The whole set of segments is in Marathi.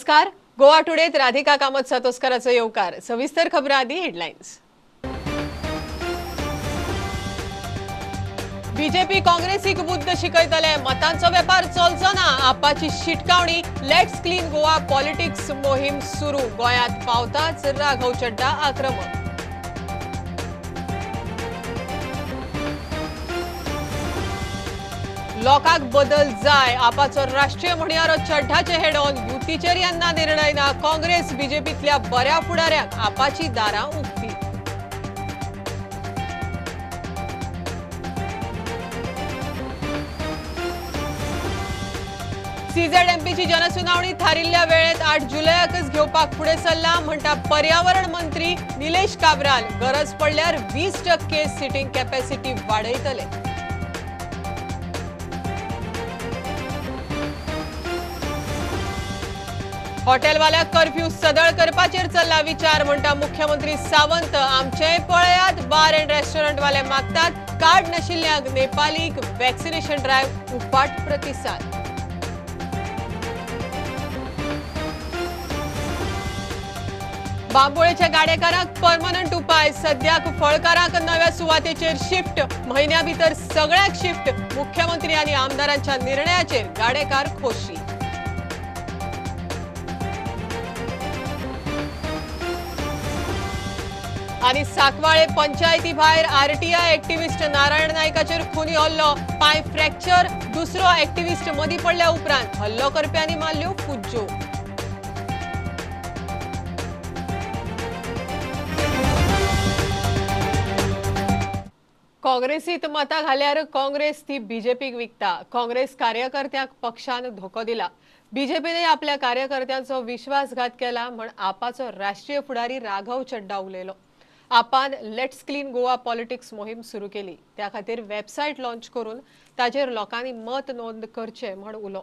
नमस्कार. गोवा टुडेत राधिका कामत सातोस्कराचो येवकार. सविस्तर खबरां आदी हेडलायन्स. बीजेपी काँग्रेसीक बुद्ध शिकयतले. मतांचो वेपार चलचो ना. आपाची शिटकावणी. लेट्स क्लीन गोवा पॉलिटिक्स मोहीम सुरू. गोंयांत पावताच राघव चड्डा आक्रमक. लोकांक बदल जाय. आपाचो राष्ट्रीय म्हणयारो चड्ढाचे हेडोन. युतीचेर येन्ना निर्णय ना. काँग्रेस बीजेपीतल्या बऱ्या फुडाऱ्यांक आपाची दारां उक्ती. सीझेडएमपीची जनसुनावणी थारिल्ल्या वेळेत 8 जुलयाकच घेवपाक फुडें सरला म्हणटा पर्यावरण मंत्री निलेश काब्राल. गरज पडल्यार 20% सिटींग कॅपॅसिटी वाडयतले. हॉटेलवाल्याक कर्फ्यू सदळ करपाचेर चल्ला विचार म्हणटा मुख्यमंत्री सावंत. आमचेय पळयात. बार एंड रेस्टॉरंट वाले मागतात. कार्ड नाशिल्ल्यांक नेपाळीक वॅक्सिनेशन ड्रायव्ह उपाट प्रतिसाद. बांबोळेच्या गाडेकारांक पर्मनंट उपाय. सद्याक फळकारांक नव्या सुवातेचेर शिफ्ट. म्हयन्या भितर सगळ्याक शिफ्ट. मुख्यमंत्री आनी आमदारांच्या निर्णयाचेर गाडेकार खोशी. आनी साकवाळे पंचायती भायर आरटीआय एक्टिविस्ट नारायण नायकाचेर खुनी हल्लो. पांय फ्रॅक्चर. दुसरो एक्टिविस्ट मदीं पडल्या उपरांत हल्लो करप्यांनी मारल्यो कुज्ज्यो. काँग्रेसीत मतां घाल्यार काँग्रेस ती बीजेपीक विकता. काँग्रेस कार्यकर्त्यांक पक्षान धोको दिला. बीजेपीने आपल्या कार्यकर्त्यांचो विश्वासघात केला म्हण आपाचो राष्ट्रीय फुडारी राघव चड्डा उलयलो. आपान लेट्स क्लीन गोवा पॉलिटिक्स मोहीम सुरू केली. त्या खातीर वेबसायट लॉन्च करून ताचेर लोकांनी मत नोंद करचे म्हण उलो.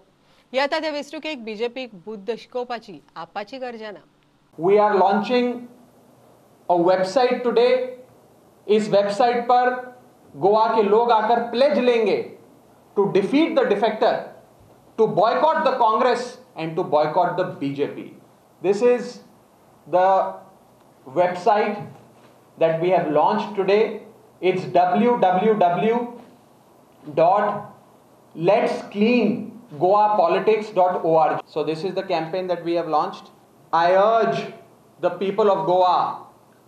येता त्या वेंचणुकेक बीजेपीक बुद्ध शिकोवपाची आपाची गरज ना. We are launching a website today. इस वेबसाइट पर गोवा के लोग आकर प्लेज लेंगे to defeat the defector, to boycott the Congress and to boycott the BJP. This is the website that we have launched today. It's www.letscleangoapolitics.org. So this is the campaign that we have launched. I urge the people of Goa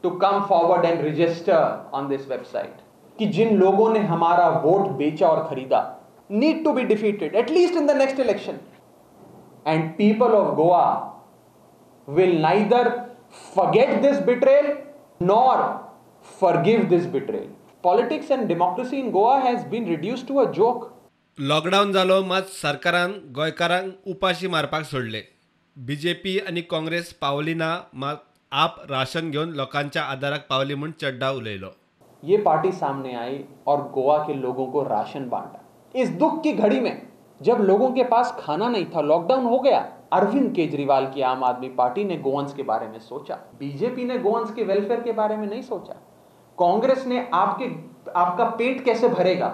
to come forward and register on this website. कि जिन लोगों ने हमारा वोट बेचा और खरीदा need to be defeated at least in the next election, and people of Goa will neither forget this betrayal nor forgive this betrayal. Politics and democracy in Goa has been reduced to a joke. Lockdown जालो मात सरकारान गोंयकारांक उपाशी मारपाक सोडले. बीजेपी आनी काँग्रेस पावली ना मात आप राशन घेवन लोकांच्या आदाराक पावली म्हूण चड्डा उलयलो. ये पार्टी सामने आई और गोवा के लोगों को राशन बांटा. इस दुख की घड़ी में जब लोगों के पास खाना नहीं था, लॉकडाउन हो गया, अरविंद केजरीवाल की आम आदमी पार्टी ने गोवंस के बारे में सोचा. बीजेपी ने गोवंस के वेलफेयर के बारे में नहीं सोचा. कांग्रेस ने आपका पेट कैसे भरेगा,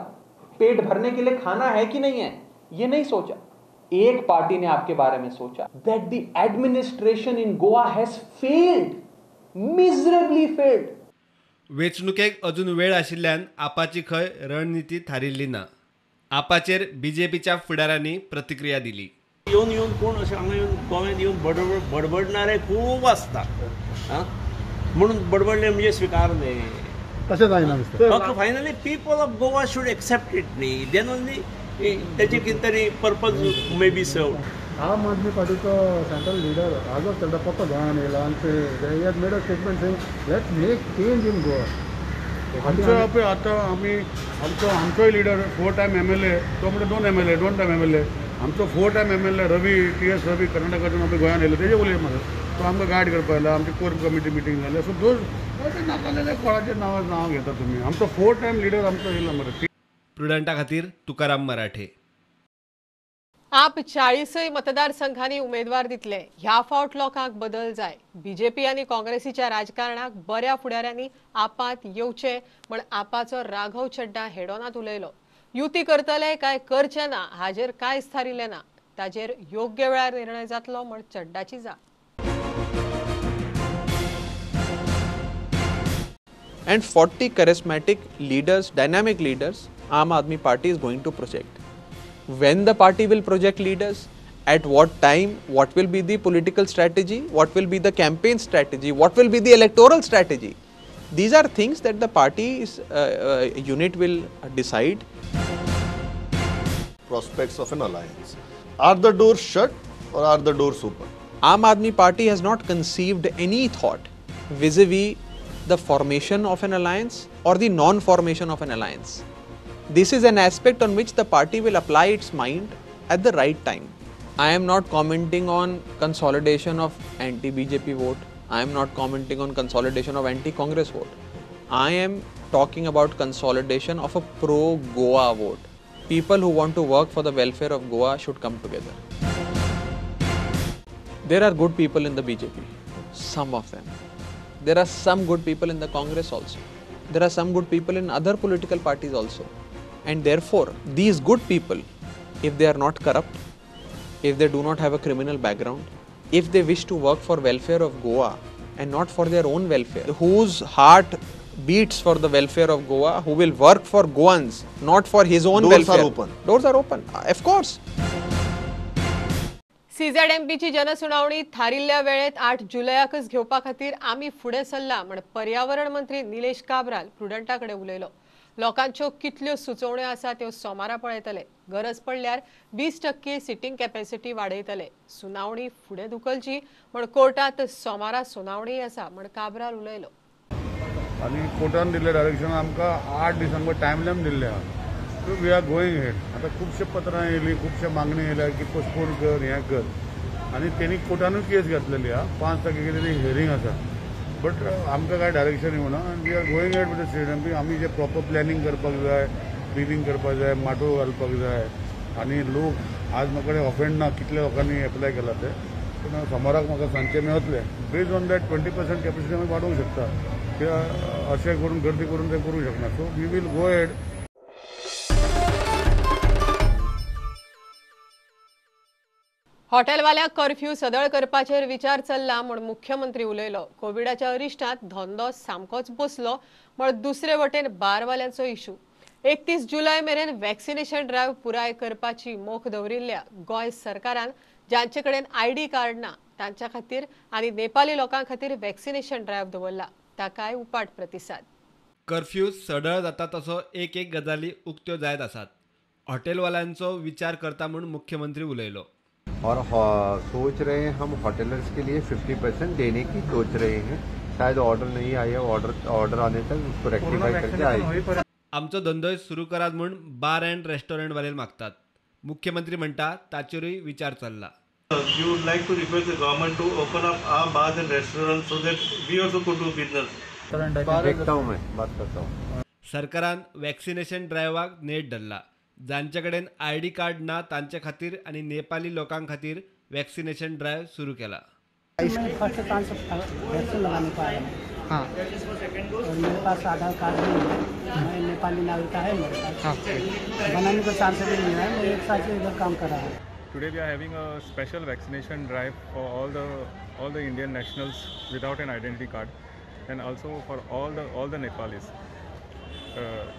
पेट भरने के लिए खाना है कि नहीं है, ये नहीं सोचा. एक पार्टी ने आपके बारे में सोचा. That the administration in Goa has failed, miserably failed. वेंचणुकेक अजून वेळ आशिल्ल्यान आपाची खंय रणनीती थारिल्ली ना. आपाचेर बीजेपीच्या फुडाऱ्यांनी प्रतिक्रिया दिली. येऊन कोण असे हांगा येऊन गोव्यात येऊन बडबडणारे खूप असतात. म्हणून बडबडले म्हणजे स्वीकारले तशें जायना. फक्त finally people of Goa should accept it न्ही. देन ओनली त्याचे कितें तरी purpose may be served. Aam Aadmi पार्टीचो सेंट्रल लिडर राघव चड्डा फक्त गोंयान येयला आनी they has made a statement saying let's make change in Goa. आमचो आतां आमी आमचोय लिडर 4 टायम MLA, तो म्हणजे 2 MLA 2 टायम MLA. आमचो 4 टायम MLA रवी TS रवी कर्नाटकाच्यान आमी गोंयान येयलो. तेजे उलय म्हाका तो आमकां गायड करपाक आयला. आमची कोर कमिटी मिटींग जाली. सो दोज नाकालेले कोणाचेर नांव घेता तुमी. आमचो 4 टायम लिडर आमचो येयला मरे. प्रुडंटा खातीर तुकाराम मराठे. आप 40 मतदारसंघांनी उमेदवार दितले. ह्या फावट लोकांक बदल जाय. बीजेपी आनी काँग्रेसीच्या राजकारणाक बऱ्या फुडाऱ्यांनी आपांत येवचे म्हण आपाचो राघव चड्डा हेडोनात उलयलो. युती करतले काय करचे ना हाजेर कांयच थारिल्लें ना. ताजेर योग्य वेळार निर्णय जातलो म्हण चड्डाची जा. And 40 charismatic leaders, dynamic leaders, Aam Aadmi Party is going to project. When the party will project leaders, at what time, what will be the political strategy, what will be the campaign strategy, what will be the electoral strategy. These are things that the party's unit will decide. Prospects of an alliance. Are the doors shut or are the doors open? Aam Aadmi Party has not conceived any thought vis-a-vis the formation of an alliance or the non-formation of an alliance. This is an aspect on which the party will apply its mind at the right time. I am not commenting on consolidation of anti-BJP vote. I am not commenting on consolidation of anti-Congress vote. I am talking about consolidation of a pro-Goa vote. People who want to work for the welfare of Goa should come together. There are good people in the BJP, some of them. There are some good people in the Congress also. There are some good people in other political parties also. And therefore, these good people, if they are not corrupt, if they do not have a criminal background, if they wish to work for welfare of Goa and not for their own welfare, whose heart beats for the welfare of Goa, who will work for Goans, not for his own Doors welfare. are open. Doors are open, of course. सीझेडएमपीची जनसुनावणी थारिल्ल्या वेळेत 8 जुलयाकच घेवपा खातीर आमी फुडें सरला म्हण पर्यावरण मंत्री निलेश काब्राल प्रुडंटाकडे उलयलो. लोकांच्यो कितल्यो सुचोवण्यो आसा त्यो सोमारा पळयतले. गरज पडल्यार 20% सिटींग कॅपॅसिटी वाडयतले. सुनावणी फुडें धुकलची म्हण कोर्टात सोमारा सुनावणी आसा म्हण काब्राल उलयलो. आणि कोर्टान दिल्लें डायरेक्शन आमकां 8 डिसेंबर टायम लॅम्प दिल्ले आहा. So we are going head. आता खुबशे पत्रां येयलीं, खुबशे मागणी येयल्या की पोस्टपोन कर, हें कर. आनी तेणी कोर्टानूच केस घातलेली आहा. 5 तारखेक कितें हियरींग आसा. बट आमकां काय डायरेक्शन येवना आनी we are going head with the stadium. आमी जे प्रॉपर प्लॅनिंग करपाक जाय, बिलिंग करपाक जाय, माटो घालपाक जाय. आनी लोक आज म्हाका कडेन ऑफेंड ना कितल्या लोकांनी एप्लाय केला ते. पूण सोमाराक म्हाका सांजचे मेळटले. बेस्ड ऑन दॅट 20% कॅपॅसिटी आमी वाडोवंक शकता. कित्याक अशें करून गर्दी करून ते करूंक शकना. So we will go head. हॉटेलवाल्यांक कर्फ्यू सदळ करपाचेर विचार चल्ला म्हण मुख्यमंत्री उलयलो. कोविडाच्या अरिश्टांत धंदो सामकोच बसलो म्हण दुसरे वटेन बारवाल्यांचो इशू. 31 जुलय मेरेन वॅक्सिनेशन ड्रायव्ह पुराय करपाची मोख दवरिल्ल्या गोंय सरकारान जांचे कडेन आयडी कार्ड ना तांच्या खातीर आनी नेपाली लोकां खातीर वॅक्सिनेशन ड्रायव्ह दवरला. ताकाय उपाट प्रतिसाद. कर्फ्यू सडळ जाता तसो एक गजाली उक्त्यो जायत आसात. हॉटेलवाल्यांचो विचार करता म्हूण मुख्यमंत्री उलयलो. और सोच रहे हैं हम होटलर्स के लिए 50% देने की सोच रहे हैं. शायद ऑर्डर नहीं आया, ऑर्डर आने तक उसको रेक्टिफाई करके आएगी. आमचो धंदो सुरू करात म्हूण बार अँड रेस्टॉरंट वाले मागतात. मुख्यमंत्री म्हणटा ताचेरूय विचार चल्ला. We would like to request the government to open up our bars and restaurants so that we also could do business. देखता हूँ, मैं बात करता हूँ. सरकारान वॅक्सिनेशन ड्रायव्हाक नेट धरला. जांचे कडेन आयडी कार्ड ना तांचे खातीर आनी नेपाली लोकां खातीर वॅक्सिनेशन ड्रायव्ह सुरू केला. फर्स्ट चांस वैक्सीन लगाने को आया हूँ. हाँ. और मेरे पास आधार कार्ड नहीं है. मैं नेपाली नागरिकता है मेरे पास. हाँ. बनाने का चांस भी नहीं है. मैं 1 साल से इधर काम कर रहा हूँ. Today we are having a special vaccination drive for all the Indian nationals without an identity card, and also for all the Nepalis.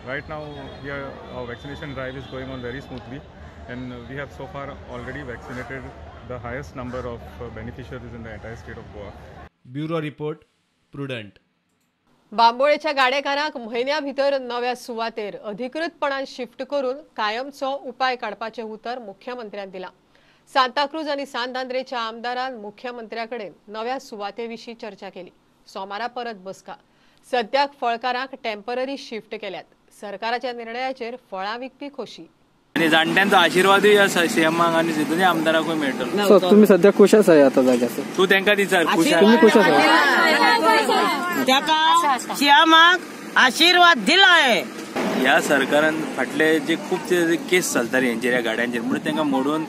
Right now our vaccination drive is going on very smoothly, and we have so far already vaccinated the highest number of beneficiaries in the entire state of Goa. Bureau report, Prudent. बांबोळेच्या गाडेकारांक म्हयन्या भितर नव्या सुवातेर अधिकृतपणान शिफ्ट करून कायमचो उपाय काडपाचें उतर मुख्यमंत्र्यान दिलां. सांताक्रूज आनी सांतांद्रेच्या आमदारान मुख्यमंत्र्याकडेन नव्या सुवातेविशीं चर्चा केली. सोमारा परत बसका. सद्याक फळकारांक टेम्पररी शिफ्ट केल्यात. सरकाराच्या निर्णयाचेर फळां विकपी खोशी. आणि जाणट्यांचो आशिर्वादूय आसा सीएमाक आनी दोनूय आमदारांकूय मेळटलो. सो तुम्ही सध्या खुश आसा आता जाग्याचो? तू तांकां विचार. तुम्ही खुश आसा? त्याका सीएमाक आशीर्वाद दिलाय. ह्या सरकारान फाटले जे खूब केस चलताली हेंचेर ह्या गाड्यांचेर म्हणून तांकां मोडून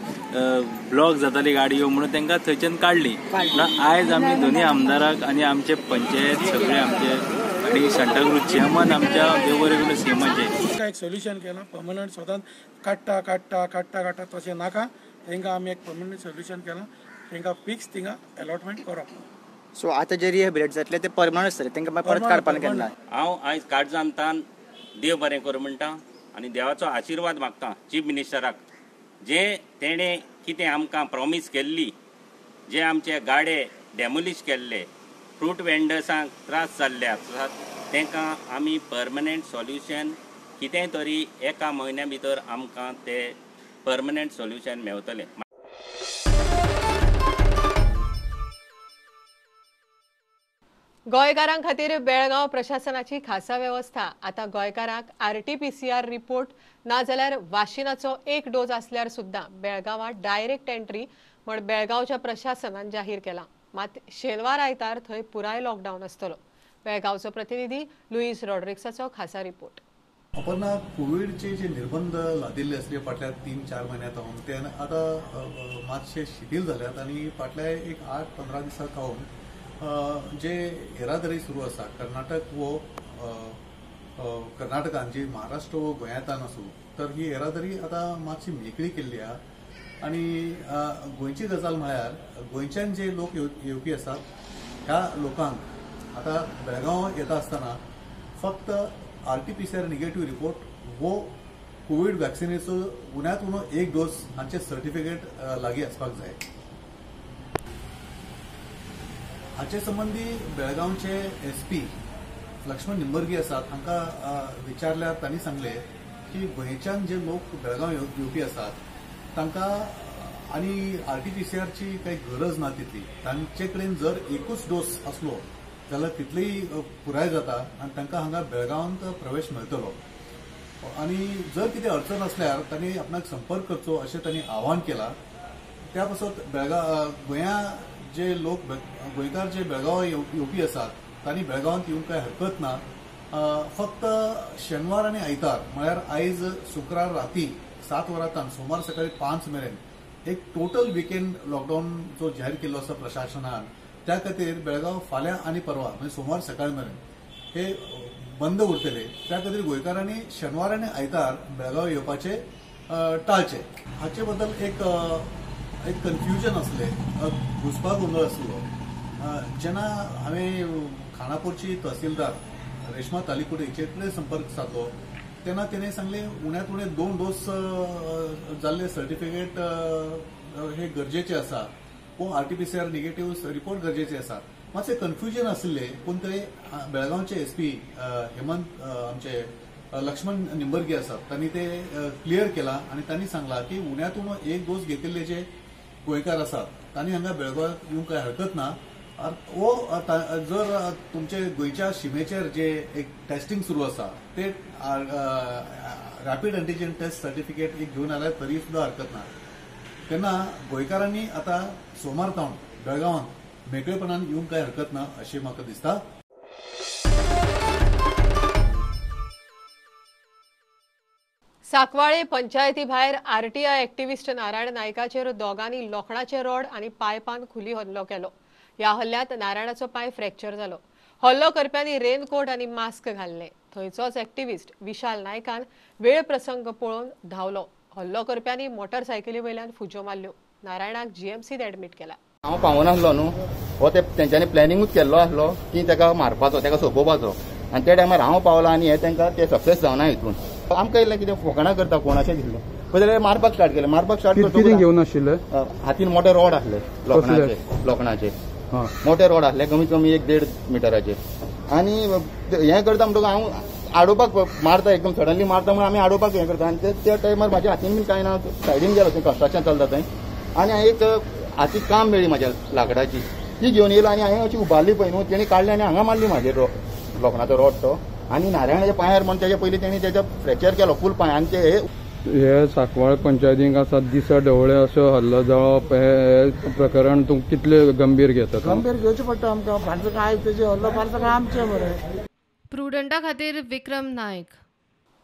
ब्लॉक जाताली गाडयो म्हणून तांकां थंयच्यान काडली. आयज आमी दोनूय आमदाराक आनी आमचे पंचायत सगळे आमचे आणि सांताक्रूज चेअरमन आमच्या देवरेगुले सीएमाचे एक सोल्युशन केला. परमनंट स्वतः काडटा तशें नाका. तांकां आमी एक परमनंट सोल्युशन केलां, तांकां फिक्स थिंगा अलॉटमेंट करप. सो आतां जे रिहेबिलिट जातले ते परमनंट आसतले, तांकां मागीर परत काडपाक केन्ना? हांव आयज काटजांतान देव बरें करूं म्हणटा आनी देवाचो आशिर्वाद मागता चीफ मिनिस्टराक, जे तेणें कितें आमकां प्रॉमीस केल्ली, जे आमचे गाडे डॅमोलिश केल्ले, फ्रूट वेंडर्सांक त्रास जाल्ले आसात, तांकां आमी परमनंट सॉल्युशन कितेंय तरी एका म्हयन्या भितर आमकां ते परमनंट सॉल्युशन मेळटलें. गोंयकारां खातीर बेळगांव प्रशासनाची खासा वेवस्था. आतां गोंयकारांक RT-PCR रिपोर्ट ना जाल्यार वाशिनाचो एक डोस आसल्यार सुद्दां बेळगांवांत डायरेक्ट एंट्री म्हण बेळगांवच्या प्रशासनान जाहीर केलां. मात शेनवार आयतार थंय पुराय लॉकडावन आसतलो. बेळगांवचो प्रतिनिधी लुईस रॉड्रिक्साचो खासा रिपोर्ट. अपर्णा, कोविडचे जे निर्बंध लादिल्ले असले फाटल्या 3-4 म्हयन्यांत ते आतां मातशे शिथील जाल्यात आनी फाटल्या एक 8-15 दिसां खावून जे येरादारी सुरू आसा कर्नाटक वो कर्नाटकान जी महाराष्ट्र वो गोंयांतल्यान आसूं, तर ही येरादारी आतां मातशी मेकळी केल्ली आहा. आनी गोंयची गजाल म्हळ्यार गोंयच्यान जे लोक येवपी आसात ह्या लोकांक आतां बेळगांव येता आसतना फक्त RT-PCR निगेटिव्ह रिपोर्ट वो कोविड वॅक्सिनेचो उण्यात उणो एक डोस हांचे सर्टिफिकेट लागीं आसपाक जाय. हाचे संबंधी बेळगांवचे SP लक्ष्मण निंबर्गी आसात, हांकां विचारल्यार तांणी सांगले की गोंयच्यान जे लोक बेळगांव येवपी आसात तांकां आनी RT-PCRची काही गरज ना तितली. तांचे कडेन जर एकूच डोस आसलो जाल्यार तितलीय पुराय जाता आनी तांकां हांगा बेळगांवांत प्रवेश मेळटलो. आनी जर कितें अडचण आसल्यार तांणी आपणाक संपर्क करचो अशें तांणी आवाहन केलां. त्या पासत गोंया जे लोक गोंयकार जे बेळगांव येवपी आसात तांणी बेळगांवांत येवंक काय हरकत ना. फक्त शेनवार आनी आयतार म्हळ्यार आयज शुक्रार राती 7 वरांतान सोमार सकाळी 5 मेरेन एक टोटल विकेंड लॉकडावन जो जाहीर केल्लो आसा प्रशासनान, त्या खातीर बेळगांव फाल्यां आनी परवा म्हणजे सोमार सकाळ मेरेन हे बंद उरतले. त्या खातीर गोंयकारांनी शेनवार आनी आयतार बेळगांव येवपाचे टाळचे. हाचे बद्दल एक कन्फ्युजन आसले, घुसपा गोंधळ आसलो. जेन्ना हांवें खानापूरची तहसीलदार रेश्मा तालिकुडे हिचे कडेन संपर्क साधलो तेन्ना तिणें सांगलें उण्यात उणे 2 डोस जाल्ले सर्टिफिकेट हे गरजेचे आसा, पूण RT-PCR निगेटिव्ह रिपोर्ट गरजेचे आसा. मातशें कन्फ्युजन आसले, पूण ते बेळगांवचे SP हेमंत आमचे लक्ष्मण निंबर्गी आसात तांणी ते क्लियर केलां आनी तांणी सांगलां की उण्यात उणो एक डोस घेतिल्ले जे गोंयकार आसात तांणी हांगा बेळगांवांत येवंक काय हरकत ना. वो जर तुमचे गोंयच्या शिमेचेर जे एक टेस्टिंग सुरू आसा ते रॅपीड एंटीजन टेस्ट सर्टिफिकेट एक घेवन आल्यार तरी सुद्दां हरकत ना. तेन्ना गोंयकारांनी आतां सोमार तावन बेळगांवांत मेकळेपणान येवंक काय हरकत ना अशें म्हाका दिसता. सांकवाळे पंचायती भायर RTI एक्टिव्हिस्ट नारायण नायकाचेर दोगांनी लोखणाचे रॉड आनी पायपान खुली हल्लो केलो. ह्या हल्ल्यांत नारायणाचो पाय फ्रॅक्चर जालो. हल्लो करप्यांनी रेनकोट आनी मास्क घाल्ले. थंयचोच एक्टिव्हिस्ट विशाल नायकान वेळ प्रसंग पळोवन धांवलो. हल्लो करप्यांनी मोटरसायकली वयल्यान फुजो मारल्यो. नारायणाक GMCत एडमीट केला. हांव पावनासलो न्हू, हो ते तेंच्यांनी प्लॅनिंगूच केल्लो आसलो की ताका मारपाचो, ताका सोंपोवपाचो. आनी त्या टायमार हांव पावलो आनी हे तांकां ते सक्सेस जावना हितून. आमकां इल्लें कितें फकाणां करता कोण अशें दिसलें. पळय जाल्यार मारपाक स्टार्ट केलें. मारपाक स्टार्ट कितें घेवन आशिल्ले? हातीन मोठे रॉड आसले लोखणाचे मोठे रॉड आसले कमीत कमी 1.5 मिटराचे. आनी हें करता म्हणटकूच हांव आडोवपाक मारता एकदम सडनली मारता म्हणून आमी आडोवपाक हें करता. आनी त्या टायमार म्हाज्या हातीन बीन कांय ना, सायडीन गेलो थंय कन्स्ट्रक्शन चलता थंय. आनी हांवें एक हाती काम मेळ्ळी म्हाज्या लाकडाची, ती घेवन येयलो आनी हांवें अशी उबारली पळय न्हू, तेणी काडली आनी हांगा मारली म्हाजेर लोखणाचो रॉड तो. आनी नारायणाच्या पांयार म्हण तेच्या पयलीं तेणी तेच्या फ्रॅक्चर केलो फूल पांय. आनी ते हे सांकवाळ पंचायतीक आसा दिसा ढवळे असो हल्लो जावप हे प्रकरण तूं कितले गंभीर घेता? गंभीर घेवचें पडटा आमकां. फाटलो काय तेजे हल्लो फाटलो काय आमचें बरें. प्रुडंटा खातीर विक्रम नायक.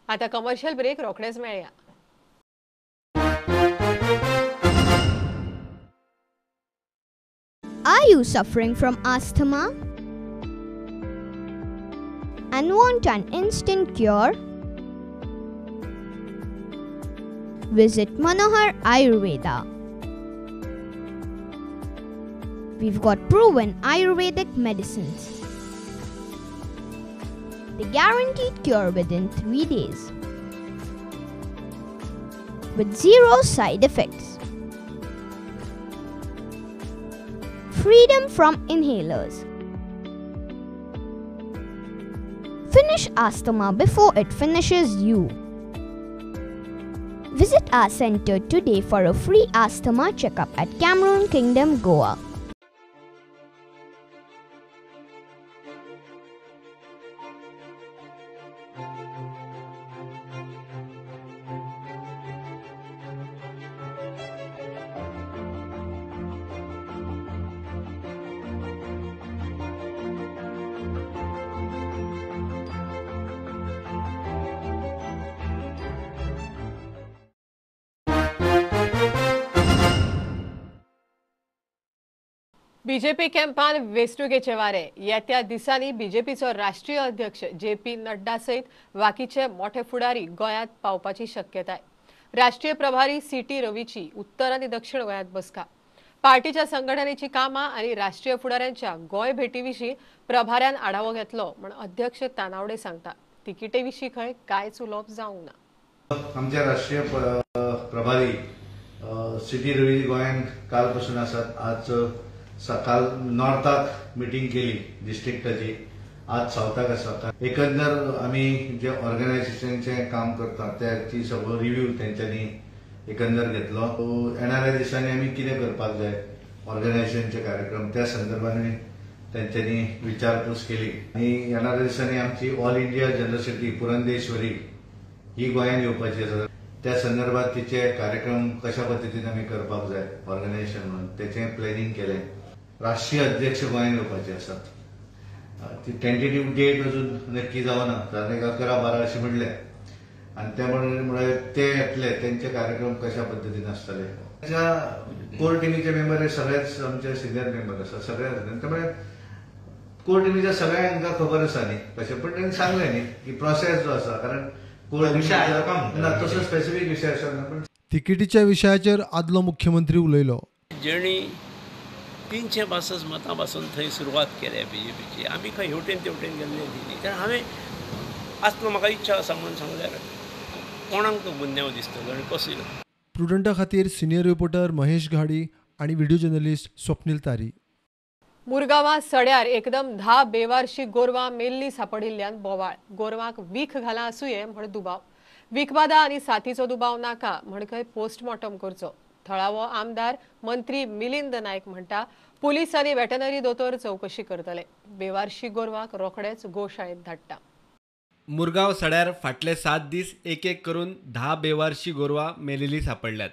आता कमर्शियल ब्रेक रोखडेच मेळया. Are you suffering from asthma and want an instant cure? Visit Manohar Ayurveda, we've got proven Ayurvedic medicines. The guaranteed cure within 3 days, with 0 side effects. Freedom from inhalers. Finish asthma before it finishes you. Visit our center today for a free asthma checkup at Cameron Kingdom, Goa. BJP कॅम्पान वेंचणुकेचे वारे. येत्या दिसांनी बीजेपीचो राष्ट्रीय अध्यक्ष JP नड्डा सयत बाकीचे मोठे फुडारी गोंयांत पावपाची शक्यताय. राष्ट्रीय प्रभारी CT रवीची उत्तर आनी दक्षिण गोंयांत बसका. पार्टीच्या संघटनेची कामां आनी राष्ट्रीय फुडाऱ्यांच्या गोंय भेटीविशीं प्रभाऱ्यान आढावो घेतलो म्हण अध्यक्ष तानावडे सांगता. तिकिटेविशीं खंय कांयच उलोवप जावंक ना. आमचे राष्ट्रीय प्रभारी CT रवी गोंयांत काल पासून आसात. आज सकाळ नॉर्थाक मिटींग केली डिस्ट्रिक्टाची, आज सावथाक आसा. एकंदर आमी जे ऑर्गनायझेशनचे काम करता त्याची सगळो रिव्ह्यू तेंच्यांनी एकंदर घेतलो. येणाऱ्या दिसांनी आमी कितें करपाक जाय ऑर्गनायझेशनचे कार्यक्रम त्या संदर्भांनी तेंच्यांनी विचारपूस केली. आनी येणाऱ्या दिसांनी आमची ऑल इंडिया जनरल पुरंदेश्वरी ही गोंयांत येवपाची आसा. त्या संदर्भात तिचे कार्यक्रम कशा पद्दतीन आमी करपाक जाय ऑर्गनायझेशन म्हणून तेचें प्लॅनिंग केलें. राष्ट्रीय अध्यक्ष गोंयांत येवपाचे आसात. ती टेंटेटिव्ह डेट अजून नक्की जावना, 11-12 अशें म्हणलें. आनी ते म्हणल्यार ते येतले, तेंचे कार्यक्रम कशा पद्दतीन आसतले. कोर टिमीचे मेंबर हे सगळेच आमचे सिनियर मेंबर आसा, सगळे त्यामुळे कोर टिमीच्या सगळ्यांक खबर आसा न्ही कशें. पण तांणी सांगलें न्ही की प्रोसेस जो आसा, कारण कोर टिमी तसो स्पेसिफीक विशय आसना. पण तिकिटीच्या विशयाचेर आदलो मुख्यमंत्री उलयलो. जेणी 362 मतां पासून थंय सुरवात केल्या बीजेपीची. आमी खंय हेवटेन तेवटेन गेल्ले न्ही. कारण हांवें आसलो म्हाका इच्छा आसा म्हणून सांगल्यार कोणाक तो गुन्यांव दिसतलो आनी कसो. प्रुडंटा खातीर सिनियर रिपोर्टर महेश घाडी आनी व्हिडिओ जर्नलिस्ट स्वप्नील तारी. मुरगांवां सड्यार एकदम 10 बेवारशी गोरवां मेल्लीं सांपडिल्ल्यान बोवाळ. गोरवांक वीख घाला आसूये म्हण दुबाव. विखबाधा आनी साथीचो दुबाव नाका म्हण खंय पोस्टमॉर्टम करचो. थळावो आमदार मंत्री मिलिंद नायक म्हणटा पुलीस आनी वेटनरी दोतोर चौकशी करतले. बेवारशी गोरवांक रोखडेच गोशाळेंत धाडटा. मुरगांव सड्यार फाटले 7 दीस एक करून 10 बेवारशी गोरवां मेलेली सापडल्यात.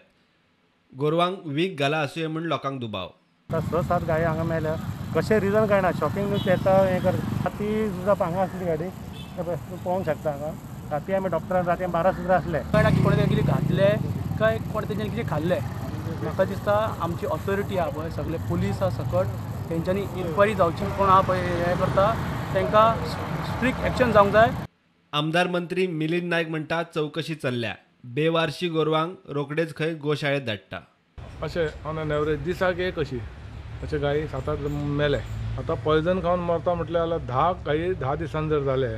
गोरवांक वीख घाला आसूये म्हूण लोकांक दुबाव. 6-7 गाडी हांगा मेल्या. कशें रिजन कळना. शॉकिंग न्यूज येता हें कर. राती सुद्दां हांगा आसली गाडी, तूं पळोवंक शकता. हांगा राती आमी डॉक्टरान राती 12 सुद्दां आसले. कळना की कोणें कितें घातले काय कोण तेंच्यांनी कितें खाल्लें. म्हाका दिसता आमची ऑथॉरिटी आहा पळय, सगळे पुलीस आहा सकट, तेंच्यांनी इन्क्वायरी जावची. कोण आहा पळय हें करता तांकां स्ट्रिक्ट एक्शन जावंक जाय. आमदार मंत्री मिलिंद नायक म्हणटा चौकशी चल्ल्या. बेवारशी गोरवांक रोखडेच खंय गोशाळेंत धाडटा. अशें ऑन एन एवरेज दिसाक एक अशी अशे गायी 7-8 मेले. आतां पॉयझन खावन मरता म्हटल्यार 10 गायी 10 दिसान जर जाले,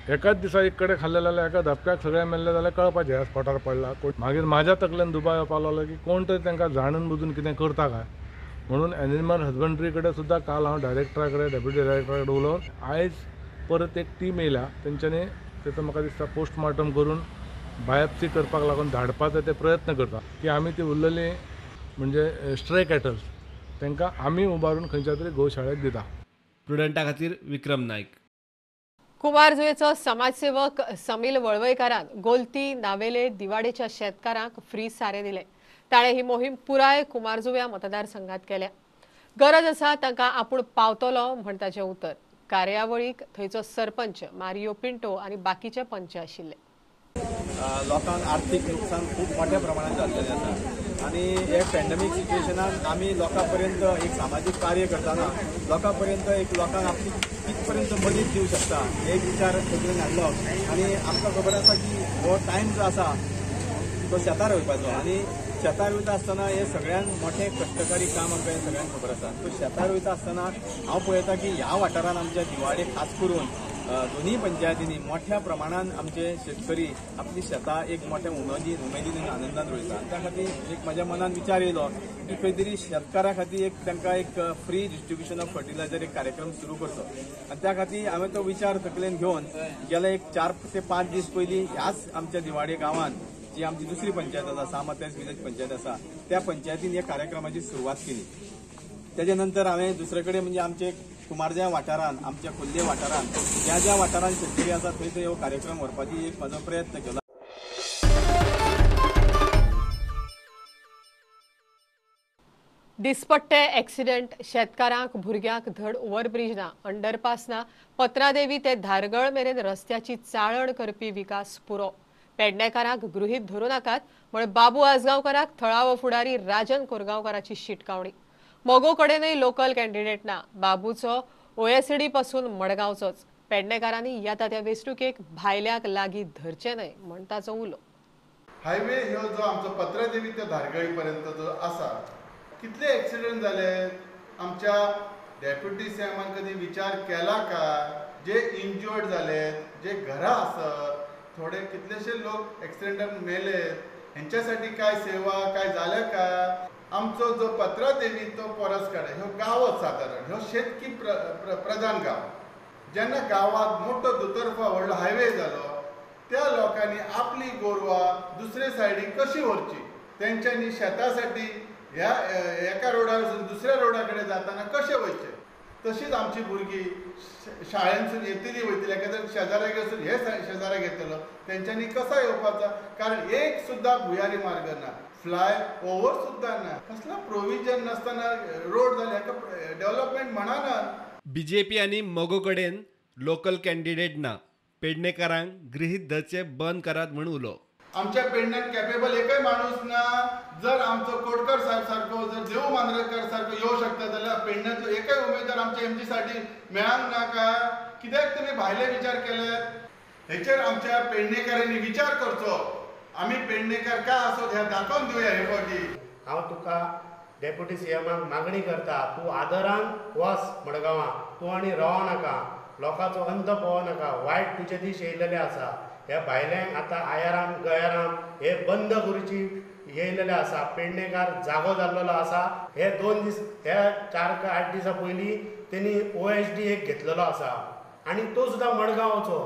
एकाच दिसा एक कडेन खाल्ले जाल्यार एका धपक्याक सगळे मेल्ले जाल्यार कळपाचें स्पॉटार पडला. मागीर म्हाज्या तकल्यान दुबाव येवपाक लागलो की कोण तरी तांकां जाणून बुजून कितें करता काय म्हणून एनिमल हजबंड्री कडेन सुद्दां काल हांव डायरेक्टरा कडेन डेप्युटी डायरेक्टरा कडेन उलोवन आयज परत एक टीम येयल्या. तेंच्यांनी तेचो म्हाका दिसता पोस्टमॉर्टम करून बायोप्सी करपाक लागून धाडपाचो ते प्रयत्न करता की आमी ती उरलेली म्हणजे स्ट्रे कॅटल्स तांकां आमी उबारून खंयच्या तरी गोशाळेंत दिता. प्रुडंटा खातीर विक्रम नायक. कुमारजुंवेचो समाजसेवक समील वळवयकारान गोलती नावेले दिवाडेच्या शेतकारांक फ्री सारे दिले. ताणें ही मोहीम पुराय कुमारजुव्या मतदारसंघात केल्या. गरज आसा तांकां आपूण पावतलो म्हण ताचें उतर. कार्यावळीक थंयचो सरपंच मारियो पिंटो आनी बाकीचे पंच आशिल्ले. लोकांक आर्थीक नुकसान खूब मोठ्या प्रमाणात जाल्लेलें आसा आनी हे पॅन्डेमीक सिच्युएशनान आमी लोकां पर्यंत एक सामाजीक कार्य करतना लोकां पर्यंत एक लोकांक आपली कित पर्यंत मदत दिवंक शकता एक विचार सगळ्यांनी हाडलो. आनी आमकां खबर आसा की हो टायम जो आसा तो शेतार वयपाचो आनी शेतार वयता आसतना हे सगळ्यात मोठे कश्टकारी काम आमकां सगळ्यांक खबर आसा. सो शेतार वयता आसतना हांव पळयता की ह्या वाठारांत आमच्या दिवाडे खास करून दोन्ही पंचायतींनी मोठ्या प्रमाणात आमचे शेतकरी आपली शेतां एक मोठ्या उमेदीन आणि आनंदान रोयता. त्या खातीर एक म्हज्या मनात विचार येयलो की खंय तरी शेतकारा खातीर एक तांकां एक फ्री डिस्ट्रिब्युशन ऑफ फर्टिलायझर एक कार्यक्रम सुरू करचो. आनी त्या खातीर हांवें तो विचार तकलेन घेवन गेल्या एक 4 ते 5 दीस पयलीं ह्याच आमच्या दिवाडे गांवांत जी आमची दुसरी पंचायत आसा, सामातेस विलेज पंचायत आसा, त्या पंचायतीन ह्या कार्यक्रमाची सुरवात केली. त्याच्या नंतर हांवें दुसरे कडेन म्हणजे आमचे कुमारजा वाठारांत, आमच्या खोल्ले वाठारांत ज्या वाठारांत शेतकरी आसा थंय हो कार्यक्रम व्हरपाची एक म्हजो प्रयत्न केला. दिसपट्टे एक्सिडेंट, शेतकारांक भुरग्यांक धड ओव्हरब्रिज ना, अंडरपास ना, पत्रादेवी ते धारगळ मेरेन रस्त्याची चाळण करपी विकास पुरो. पेडणेकारांक गृहीत धरू नाकात म्हण बाबू आजगांवकाराक थळावो फुडारी राजन कोरगांवकाराची शिटकावणी. मोगो कडेनय लोकल कॅन्डिडेट ना, बाबूचो ओएसडी पासून मडगांवचोच. पेडणेकारांनी येता त्या वेंचणुकेक भायल्याक लागीं धरचे न्हय म्हण ताचो उलो. हायवे ह्यो जो आमचो पत्रादेवी ते धारगळी पर्यंत जो आसा, कितले एक्सिडेंट जाले आमच्या डेप्युटी सीएमान कधी विचार केला का? जे इंज्युअर्ड जाले, जे घरा आसत, थोडे कितलेशे लोक एक्सिडेंटान मेले, हेंच्यासाठी काय सेवा काय झाल्या का? आमचो जो पत्रादेवी तो परसकडे ह्यो गांवच सादारण ह्यो शेतकी प्रधान गांव. जेन्ना गांवांत मोठो दुतर्फा व्हडलो हायवे जालो, त्या लोकांनी आपली गोरवां दुसरे सायडीक कशी व्हरची, तेंच्यांनी शेतासाठी ह्या एका रोडार वचून दुसऱ्या रोडा कडेन जाताना कशें वयचें. तशीच आमची भुरगीं शाळेंतसून येतली वयतली, एखाद्या शेजाऱ्याक वचून हे शेजाऱ्याक येतलो, तेंच्यांनी कसा येवपाचा? कारण एक सुद्धा भुयारी मार्ग ना, फ्लाय ओव्हर सुद्धा ना, कसला प्रोविजन नासतना रोड जाले, हाका डेव्हलपमेंट म्हणना. बीजेपी आणि मोगो कडेन लोकल कॅन्डिडेट ना, पेडणेकारांक गृहीत धरचे बंद करात म्हण उलो. आमच्या पेडण्यात कॅपेबल एकय माणूस ना. जर आमचो कोडकर साहेब सारको, जर देव मांद्रेकर सारको येऊ शकता जाल्यार पेडण्यातलो एकय उमेदवार आमच्या एमपीसाठी मेळांक ना का? कित्याक तुमी भायले विचार केल्यात? हेचेर आमच्या पेडणेकारांनी विचार करचो. आमी पेडणेकार काय आसत हे दाखोवन दिवया हे फावटी. हांव तुका डेप्युटी सीएमाक मागणी करता, तूं आदरान वच मडगांवां, तूं आनी रावो नाका, लोकांचो अंत पळोवं नाका. वायट तुजे दीस येयलेले आसा. ह्या भायल्यांक आतां आयाराम गयाराम हे बंद करची येयलेले आसा. पेडणेकार जागो जाल्लो आसा. हे 2 दीस हे 4 ते 8 दिसां पयलीं तेणी OSD एक घेतलेलो आसा आनी तो सुद्दां मडगांवचो.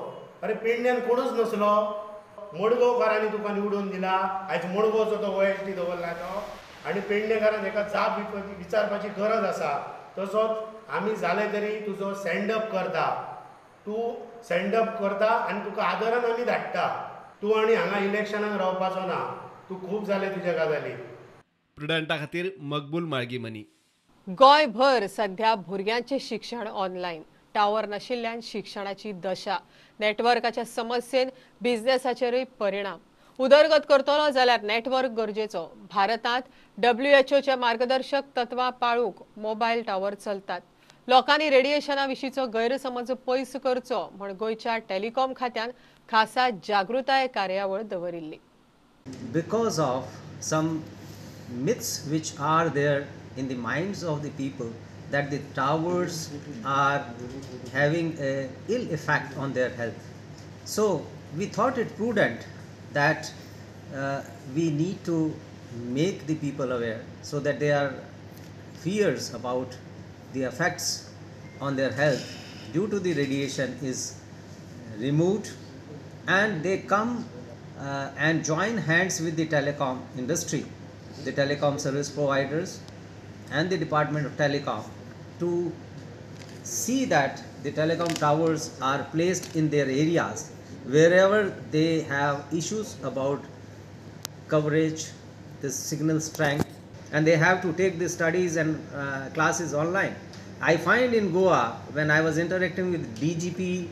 अरे पेडण्यान कोणूच नसलो, मडगांवकारांनी तुका निवडून दिला. आयज मडगांवचो तो OSD दवरला तो आनी पेडणेकारान हेका जाप विचारपाची गरज आसा. तसोच आमी जाले तरी तुजो सेंडअप करता, तूं सेंडअप करता आनी तुका आदरान आमी धाडटा. तूं आनी हांगा इलेक्शनाक रावपाचो ना. तूं खूब जाले तुज्या गजाली. प्रुडंटा खातीर मकबूल माळगीमनी. गोंयभर सध्या भुरग्यांचे शिक्षण ऑनलायन. टावर नाशिल्ल्यान शिक्षणाची दशा. नेटवर्काच्या समस्येन बिझनेसाचेरूय परिणाम. उदरगत करतलो जाल्यार नेटवर्क गरजेचो. भारतांत WHO मार्गदर्शक तत्वां पाळूंक मोबायल टावर चलतात. लोकांनी रेडिएशना विशींचो गैरसमज पयस करचो म्हण गोंयच्या टेलिकॉम खात्यान खासा जागृताय कार्यावळ दवरिल्ली. Because of some myths which are there in the minds of the people that the towers are having a ill effect on their health. So we thought it prudent that we need to make the people aware so that their fears about the effects on their health due to the radiation is removed, and they come and join hands with the telecom industry, the telecom service providers and the Department of Telecom to see that the telecom towers are placed in their areas wherever they have issues about coverage, the signal strength, and they have to take the studies and classes online. I find in Goa, when I was interacting with DGP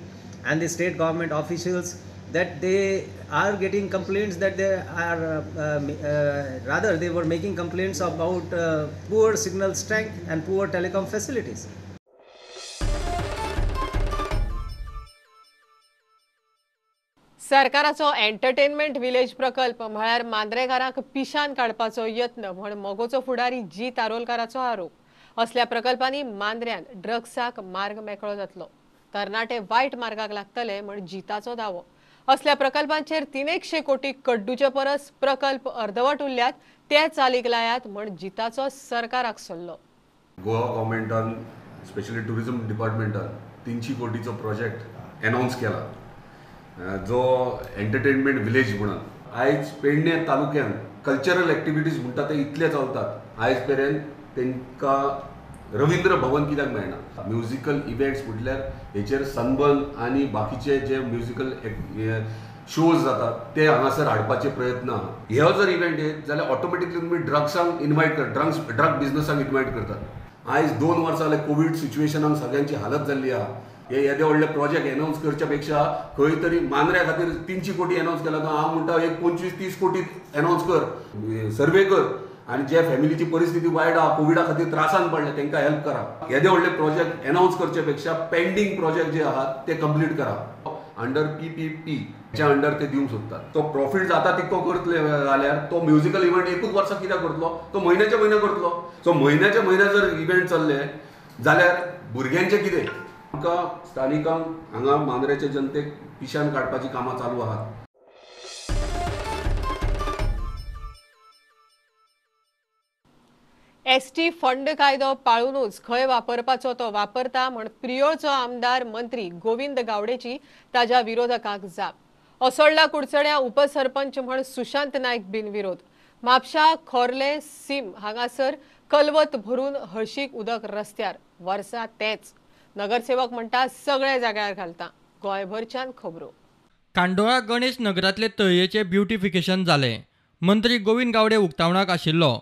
and the state government officials, that they are getting complaints that they are rather they were making complaints about poor signal strength and poor telecom facilities. सरकाराचो एंटरटेनमेंट विलेज प्रकल्प म्हळ्यार मांद्रेकारांक पिशान काडपाचो यत्न म्हण मोगोचो फुडारी जी तारोलकाराचो आरोप। असल्या प्रकल्पांनी मांद्र्यान ड्रग्साक मार्ग मेकळो जातलो। तरणाटे वायट मार्गाक लागतले म्हण जिताचो दावो। असल्या प्रकल्पांचेर 300 कोटी कड्डूचे परस प्रकल्प अर्धवट उरल्यात ते चालीक लायात म्हण जिताचो सरकाराक सल्लो। गोवा गव्हर्मेंटान स्पेशली टुरिझम डिपार्टमेंटान 300 कोटीचो प्रोजेक्ट अनाउन्स केला जो एंटरटेनमेंट विलेज म्हणून। आयज पेडणे तालुक्यान कल्चरल एक्टिविटीज म्हणटा ते इतले चलतात। आयज पर्यंत तांकां रवींद्र भवन कित्याक मेळना? म्युजिकल इव्हेंट्स म्हटल्यार हेचेर सनबर्न आनी बाकीचे जे म्युजिकल शोज जातात ते हांगासर हाडपाचे प्रयत्न आहा। ह्यो जर इव्हेंट येत जाल्यार ऑटोमॅटिकली तुमी ड्रग्सांक इन्वायट करतात, ड्रग बिजनसाक इन्वायट करतात। आयज 2 वर्सां जाल्यार कोविड सिच्युएशनाक सगळ्यांची हालत जाल्ली आहा। हे येदे व्हडले प्रोजेक्ट अनाउन्स करच्या पेक्षा खंय तरी मांद्र्या खातीर 300 कोटी अनाउन्स केला तो हांव म्हणटा एक 25-30 कोटी अनाउन्स कर, सर्वे कर आनी जे फॅमिलीची परिस्थिती वायट आहा, कोविडा खातीर त्रासान पडले तांकां हेल्प करा। येदे व्हडले प्रोजेक्ट अनाउन्स करच्या पेक्षा पेंडिंग प्रोजेक्ट जे आहात ते कंप्लीट करा। अंडर PPP च्या अंडर ते दिवंक सोदतात। तो प्रॉफिट जाता तितको करतले जाल्यार तो म्युजिकल इव्हेंट एकूच वर्सा कित्याक करतलो? तो म्हयन्याच्या म्हयन्या करतलो। सो म्हयन्याच्या म्हयन्या जर इव्हेंट चल्ले जाल्यार भुरग्यांचे कितें? आमकां स्थानिकांक हांगा मांद्रेच्या जनतेक पिशान काडपाची कामां चालू आहात। एसटी फंड कायदो पाळूनच खंय वापरपाचो तो वापरता म्हण प्रियोळचो आमदार मंत्री गोविंद गावडेची ताज्या विरोधकांक जाप। असोळडा कुडचड्या उपसरपंच म्हण सुशांत नायक बिनविरोध। म्हापशा खोर्ले सीम हांगासर कलवत भरून हळशीक उदक रस्त्यार वर्सा तेच। नगरसेवक म्हणटा सगळे जाग्यार घालता। गोंयभरच्यान खबरो। कांडोळा गणेश नगरांतले तळयेचे ब्युटिफिकेशन जाले। मंत्री गोविंद गावडे उक्तावणाक आशिल्लो।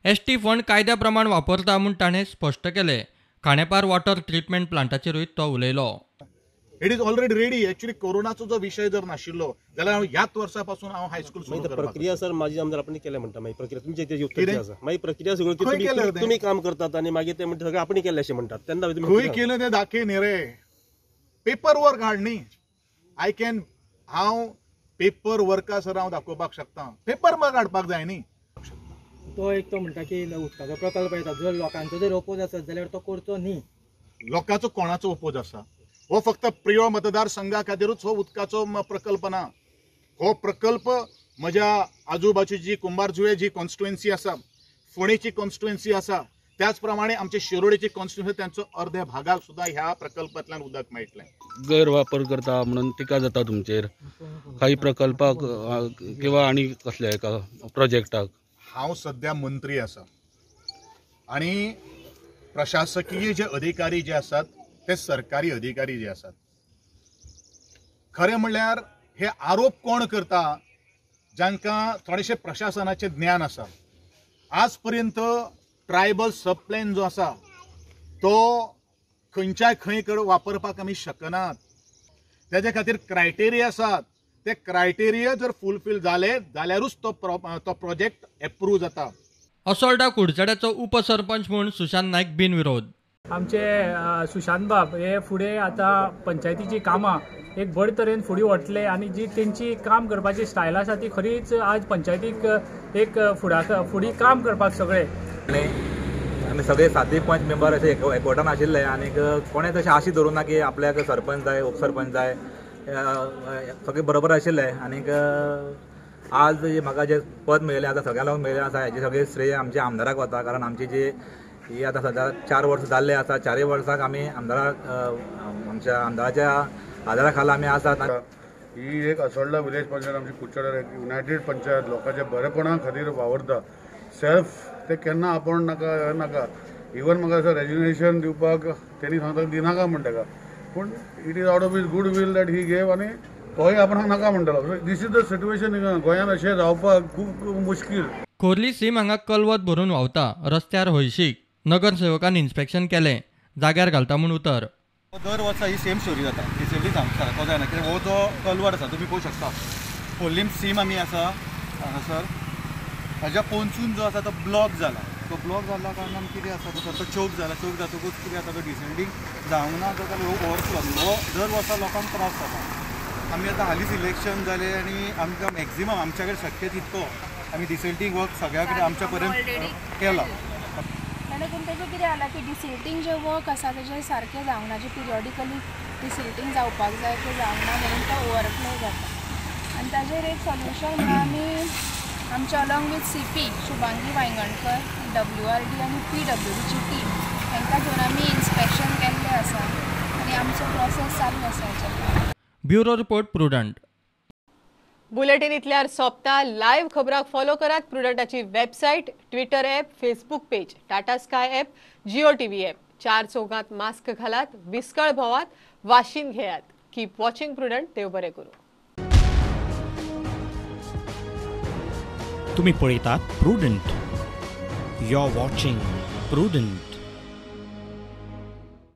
एसटी फंड कायद्या प्रमाण वापरता म्हूण ताणें स्पश्ट केलें। खांडेपार वॉटर ट्रिटमेंट प्लांटाचेरूय तो उलयलो। It is already ready. Actually कोरोनाचो जो विषय जर नाशिल्लो जाल्यार हांव ह्याच वर्सापासून हांव हायस्कूल सुरू करपाक प्रक्रिया सर माजी आमदार आपण केल्या म्हणटा मागीर प्रक्रिया तुमची जे उत्तर आसा मागीर प्रक्रिया सगळी तुम्ही काम करतात आणि मागीर ते म्हणटा सगळें आपण केलें अशें म्हणटात तेन्ना खंय केलें तें दाखय न्ही रे। पेपर वर्क हाड न्ही। हांव पेपर वर्का सर हांव दाखोवपाक शकता। पेपर वर्क हाडपाक जाय न्ही। तो एक तो म्हणटा की उदकाचो प्रकल्प येता जर लोकांचो जर ओपोज आसत जाल्यार तो करचो न्ही। लोकांचो कोणाचो ओपोज आसा? हो फक्त प्रियो मतदारसंघा खातीरूच हो उदकाचो प्रकल्प ना। हो प्रकल्प म्हज्या आजूबाजूची जी कुंभारजुवे जी कॉन्स्टिट्युएन्सी आसा, फोणेची कॉन्स्टिट्युएन्सी आसा, त्याच प्रमाणे आमचे शिरोडेची कॉन्स्टिट्युएन्सी त्यांचो अर्ध्या भागाक सुद्धा ह्या प्रकल्पांतल्यान उदक मेळटलें। गैरवापर करता म्हणून टिका जाता तुमचेर काही प्रकल्पाक किंवा आनी कसल्या एका प्रोजेक्टाक। हांव सध्या मंत्री आसा आणि प्रशासकीय जे अधिकारी जे आसात ते सरकारी अधिकारी जे आसात। खरें म्हणल्यार हे आरोप कोण करता? जांकां थोडेशे प्रशासनाचे ज्ञान आसा। आज पर्यंत ट्रायबल सब प्लॅन जो आसा तो खंयच्याय खंय वापरपाक आमी शकनात। तेजे खातीर क्रायटेरिया आसात। ते क्रायटेरिया जर फुलफील जाले जाल्यारूच तो प्रोजेक्ट एप्रूव्ह जाता। असोळडा कुडचड्याचो उपसरपंच म्हूण सुशांत नायक बिनविरोध। आमचे सुशांत बाब हे फुडें आतां पंचायतीची कामां एक बरे तरेन फुडें वतले आनी जी तेंची काम करपाची स्टायल आसा ती खरीच आज पंचायतीक एक फुडें काम करपाक सगळे आमी सगळे 7.5 मेंबर अशे एकवटान आशिल्ले आनी कोणेच अशें आशी धरूं ना की आपल्याक सरपंच जाय उपसरपंच जाय सगळे बरोबर आशिल्ले। आनीक आज म्हाका जे पद मेळिल्लें आसा सगळ्यांक मेळिल्लें आसा हेजे सगळें श्रेय आमच्या आमदाराक वता। कारण आमची जी ही आतां सद्या 4 वर्सां जाल्ले आसा। 4 वर्सांक आमी आमच्या आमदाराच्या आदारा खाला आमी आसात। ही एक असोळडा विलेज पंचायत आमची कुडचड्यार युनायटेड पंचायत लोकांच्या बरेपणा खातीर वावरता। सेल्फ ते केन्ना आपण नाका इवन म्हाका असं रेजिग्नेशन दिवपाक तेणी सांगता दिनाका म्हणटा पूण it is out of his good will that he gave आनी तोय आपणाक नाका म्हणटालो। दीस इज द सिट्युएशन गोंयांत अशें जावपाक खूब मुश्कील। खोर्ली सीम हांगा कलवत भरून व्हांवता रस्त्यार हळशीक। नगरसेवकान इन्स्पेक्शन केलें जाग्यार घालता म्हूण उतर। दर वर्सा ही सेम स्टोरी जाता। ही सेफ्टी सारको जायना कित्याक हो जो कलवट आसा तुमी पळोवंक शकता खोर्लीम सीम आमी आसा हांगासर हाज्या पोंचून जो आसा तो ब्लॉक जाला। तो ब्लॉक जाल्ल्या कारणान कितें आसा तो चोक जाला। चोक जातकूच कितें जाता तो डिसेंडींग जावंक ना जाल्यार हो ओवरफ्लो हो दर वर्सा लोकांक त्रास जाता। आमी आतां हालींच इलेक्शन जालें आनी आमकां मॅक्झिमम आमच्या कडेन शक्य तितको आमी डिसल्टींग वर्क सगळ्या कडेन आमच्या पर्यंत केला. ताणें तेजें कितें जालां की डिसल्टींग जें वर्क आसा तेजें सारकें जावंक ना, जें पिरियॉडिकली डिसल्टींग जावपाक जाय तें जावंक ना म्हणून तो ओवरफ्लो जाता. आनी ताजेर एक सोल्युशन म्हणून आमी आमचे along with CP Shubhangi Wayangankar, WRD आनी PWDची टीम तांकां घेवन आमी इन्स्पेक्शन केल्लें आसा आनी आमचो प्रोसेस चालू आसा हेच्या. Bureau report Prudent. बुलेटिन इतल्यार सोंपता. लायव्ह खबराक फॉलो करात प्रुडंटाची website, Twitter app, Facebook page, Tata Sky app, Jio TV app. 4 चौगांत मास्क घालात, विस्कळ भोवात, वाशीन घेयात. Keep watching prudent. देव बरें करूं. तुम्ही पळयतात Prudent. You are watching prudent.